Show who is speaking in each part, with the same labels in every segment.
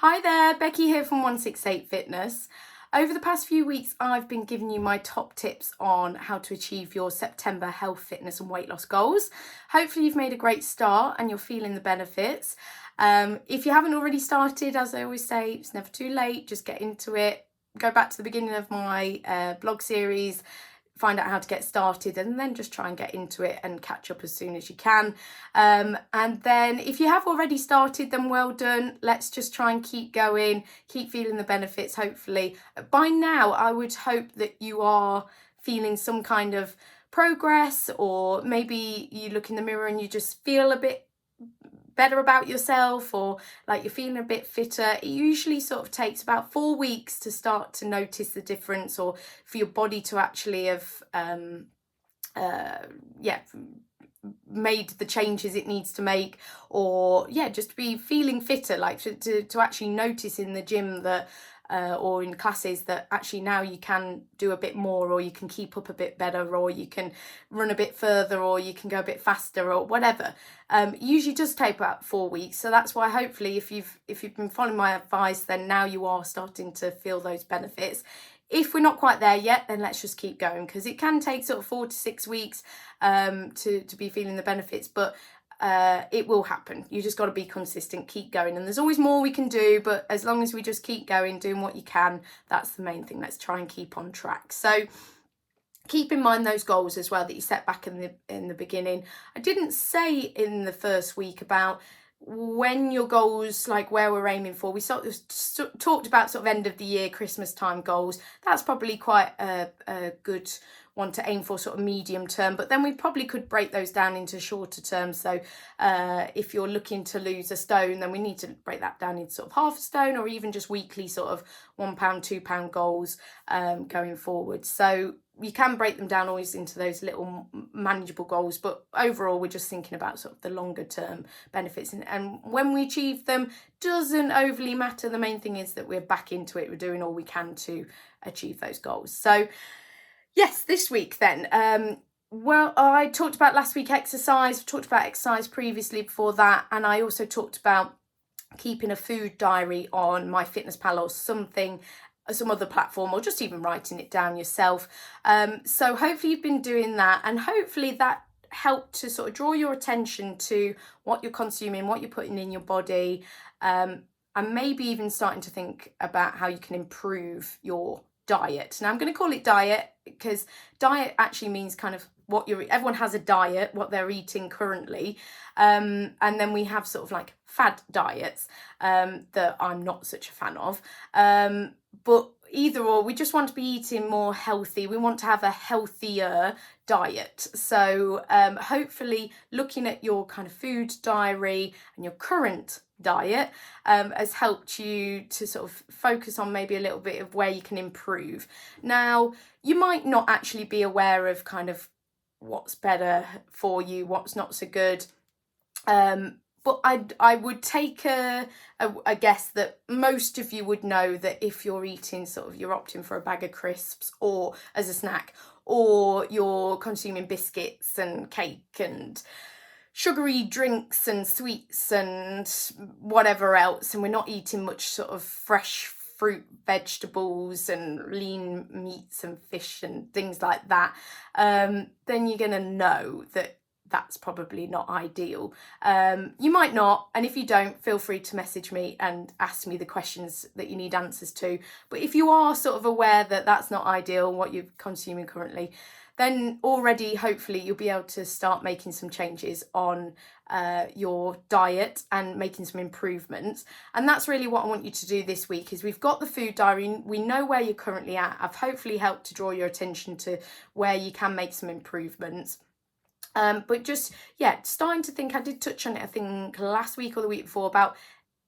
Speaker 1: Hi there, Becky here from 168 Fitness. Over the past few weeks, I've been giving you my top tips on how to achieve your September health, fitness and weight loss goals. Hopefully you've made a great start and you're feeling the benefits. If you haven't already started, as I always say, it's never too late, just get into it. Go back to the beginning of my blog series, find out how to get started, and then just try and get into it and catch up as soon as you can. And then if you have already started, then well done. Let's just try and keep going, keep feeling the benefits. Hopefully by now I would hope that you are feeling some kind of progress, or maybe you look in the mirror and you just feel a bit better about yourself, or like you're feeling a bit fitter. It usually sort of takes about 4 weeks to start to notice the difference, or for your body to actually have made the changes it needs to make, or just to be feeling fitter, like to actually notice in the gym that or in classes that actually now you can do a bit more, or you can keep up a bit better, or you can run a bit further, or you can go a bit faster, or whatever. Usually does take about 4 weeks. So that's why hopefully if you've been following my advice, then now you are starting to feel those benefits. If we're not quite there yet, then let's just keep going, because it can take sort of 4 to 6 weeks to be feeling the benefits, but it will happen. You just got to be consistent, keep going, and there's always more we can do, but as long as we just keep going, doing what you can, that's the main thing. Let's try and keep on track. So keep in mind those goals as well that you set back in the beginning. I didn't say in the first week about when your goals, like where we're aiming for. We sort of talked about sort of end of the year, Christmas time goals. That's probably quite a good one to aim for, sort of medium term, but then we probably could break those down into shorter terms. So if you're looking to lose a stone, then we need to break that down into sort of half a stone, or even just weekly sort of £1, £2 goals going forward. So you can break them down always into those little manageable goals, but overall we're just thinking about sort of the longer term benefits, and when we achieve them doesn't overly matter. The main thing is that we're back into it, we're doing all we can to achieve those goals. So yes, this week then, well, I talked about last week exercise, talked about exercise previously before that, and I also talked about keeping a food diary on MyFitnessPal or something, some other platform, or just even writing it down yourself. So hopefully you've been doing that, and hopefully that helped to sort of draw your attention to what you're consuming, what you're putting in your body, and maybe even starting to think about how you can improve your diet. Now I'm going to call it diet because diet actually means kind of what everyone has a diet, what they're eating currently, and then we have sort of like fad diets that I'm not such a fan of, but either or, we just want to be eating more healthy. We want to have a healthier diet. So hopefully looking at your kind of food diary and your current diet has helped you to sort of focus on maybe a little bit of where you can improve. Now, you might not actually be aware of kind of what's better for you, what's not so good, but I would take a guess that most of you would know that if you're eating sort of, you're opting for a bag of crisps or as a snack, or you're consuming biscuits and cake and sugary drinks and sweets and whatever else, and we're not eating much sort of fresh fruit, vegetables and lean meats and fish and things like that, then you're going to know that that's probably not ideal. You might not, and if you don't, feel free to message me and ask me the questions that you need answers to. But if you are sort of aware that that's not ideal, what you're consuming currently, then already hopefully you'll be able to start making some changes on your diet and making some improvements. And that's really what I want you to do this week. Is we've got the food diary, we know where you're currently at. I've hopefully helped to draw your attention to where you can make some improvements. But just, starting to think, I did touch on it, I think last week or the week before, about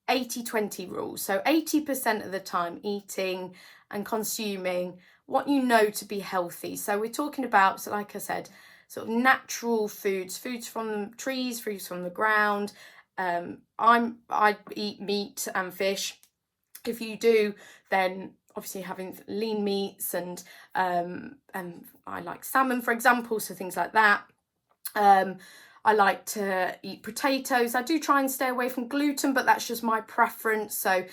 Speaker 1: 80-20 rule. So 80% of the time eating and consuming what you know to be healthy. So we're talking about, so like I said, sort of natural foods from trees, foods from the ground. I eat meat and fish. If you do, then obviously having lean meats and I like salmon, for example, so things like that. I like to eat potatoes. I do try and stay away from gluten, but that's just my preference. So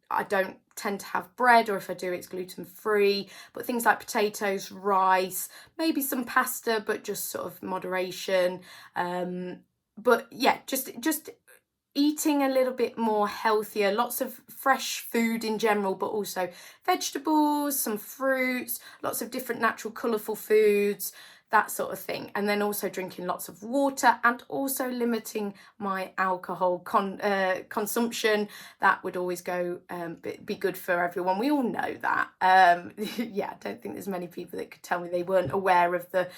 Speaker 1: I don't tend to have bread, or if I do, it's gluten free. But things like potatoes, rice, maybe some pasta, but just sort of moderation. But yeah, just eating a little bit more healthier, lots of fresh food in general, but also vegetables, some fruits, lots of different natural colourful foods, that sort of thing. And then also drinking lots of water, and also limiting my alcohol consumption. That would always go be good for everyone. We all know that. Yeah, I don't think there's many people that could tell me they weren't aware of the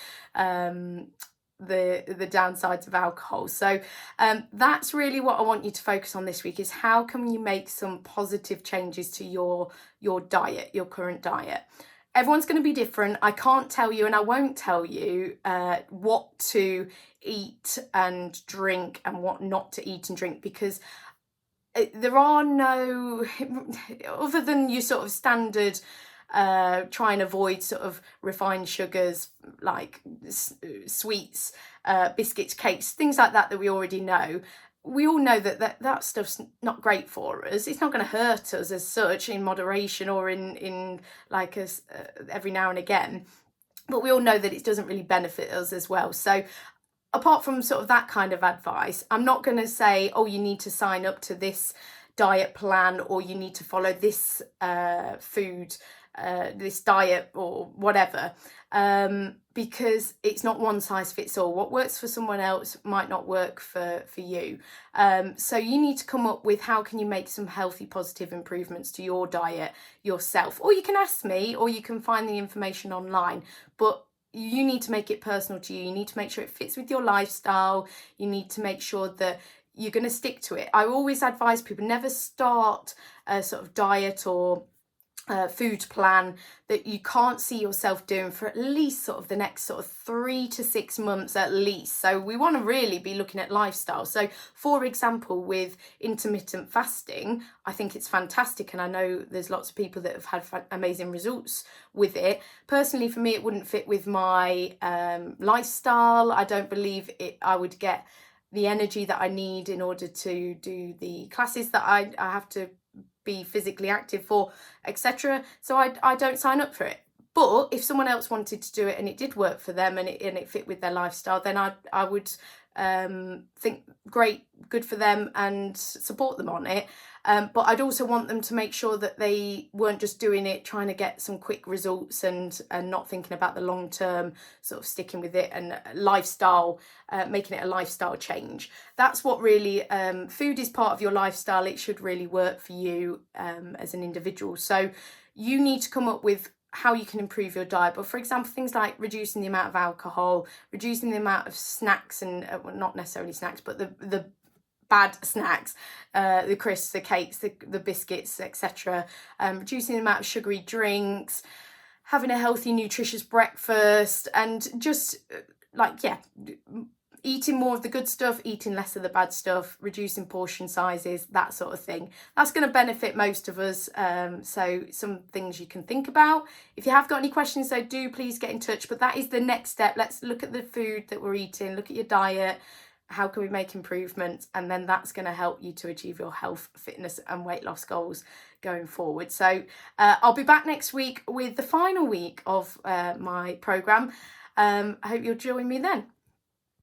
Speaker 1: downsides of alcohol. So that's really what I want you to focus on this week, is how can you make some positive changes to your diet, your current diet. Everyone's going to be different. I can't tell you, and I won't tell you what to eat and drink and what not to eat and drink, because there are no, other than your sort of standard try and avoid sort of refined sugars like sweets, biscuits, cakes, things like that we already know. We all know that stuff's not great for us. It's not going to hurt us as such, in moderation or in like us every now and again. But we all know that it doesn't really benefit us as well. So apart from sort of that kind of advice, I'm not going to say, oh, you need to sign up to this diet plan, or you need to follow this food, this diet, or whatever, because it's not one size fits all. What works for someone else might not work for you. So you need to come up with how can you make some healthy, positive improvements to your diet yourself. Or you can ask me, or you can find the information online. But you need to make it personal to you. You need to make sure it fits with your lifestyle. You need to make sure that you're going to stick to it. I always advise people never start a sort of diet or food plan that you can't see yourself doing for at least sort of the next sort of 3 to 6 months at least. So we want to really be looking at lifestyle. So for example, with intermittent fasting, I think it's fantastic, and I know there's lots of people that have had amazing results with it. Personally, for me, it wouldn't fit with my lifestyle. I don't believe I would get the energy that I need in order to do the classes that I have to be physically active for, etc. So I don't sign up for it. But if someone else wanted to do it and it did work for them, and it fit with their lifestyle, then I would think great, good for them, and support them on it. But I'd also want them to make sure that they weren't just doing it trying to get some quick results and not thinking about the long term, sort of sticking with it, and lifestyle, making it a lifestyle change. That's what really, food is part of your lifestyle. It should really work for you as an individual. So you need to come up with how you can improve your diet. But for example, things like reducing the amount of alcohol, reducing the amount of snacks, and well, not necessarily snacks, but the bad snacks, the crisps, the cakes, the biscuits, etc. Reducing the amount of sugary drinks, having a healthy, nutritious breakfast, and just eating more of the good stuff, eating less of the bad stuff, reducing portion sizes, that sort of thing. That's going to benefit most of us. So some things you can think about. If you have got any questions, though, do please get in touch. But that is the next step. Let's look at the food that we're eating, look at your diet. How can we make improvements? And then that's going to help you to achieve your health, fitness and weight loss goals going forward. So I'll be back next week with the final week of my programme. I hope you'll join me then.